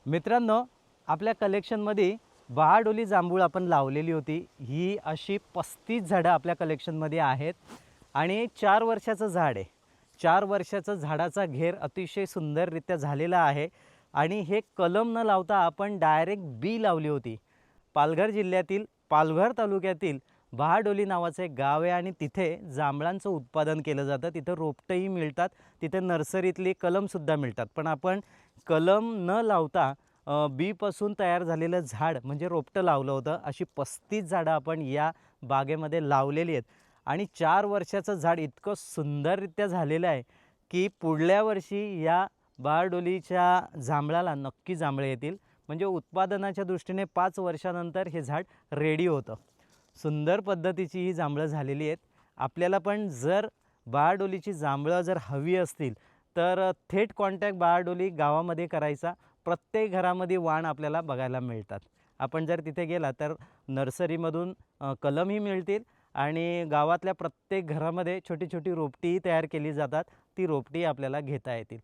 मित्रांनो, आपल्या कलेक्शनमध्ये बहाडोली जांभूळ आपण लावलेली होती। ही अशी 35 झाडं आपल्या कलेक्शनमध्ये आहेत आणि 4 वर्षाचं झाड आहे। 4 वर्षाचं झाडाचा घेर अतिशय सुंदररित्या झालेला आहे आणि हे कलम न लावता आपण डायरेक्ट बी लावली होती। पालघर जिल्ह्यातील पालघर तालुक्यातील बहाडोली नावाचं एक गाव आहे आणि तिथे जांभळांचं उत्पादन केलं जातं। तिथं रोपटंही मिळतात, तिथे नर्सरीतली कलमसुद्धा मिळतात। पण आपण कलम न लावता बीपासून तयार झालेलं झाड म्हणजे रोपटं लावलं होतं। अशी 35 झाडं आपण या बागेमध्ये लावलेली आहेत आणि 4 वर्षाचं झाड इतकं सुंदररित्या झालेलं आहे की पुढल्या वर्षी या बहाडोलीच्या जांभळाला नक्की जांभळे येतील। म्हणजे उत्पादनाच्या दृष्टीने 5 वर्षानंतर हे झाड रेडी होतं। सुंदर पद्धतीची ही जांभळं झालेली आहेत। आपल्याला पण जर बहाडोलीची जांभळं जर हवी असतील तर थेट कॉन्टॅक्ट बहाडोली गावामध्ये करायचा। प्रत्येक घरामध्ये वाण आपल्याला बघायला मिळतात। आपण जर तिथे गेला तर नर्सरीमधून कलमही मिळतील आणि गावातल्या प्रत्येक घरामध्ये छोटी छोटी रोपटीही तयार केली जातात। ती रोपटी आपल्याला घेता येतील।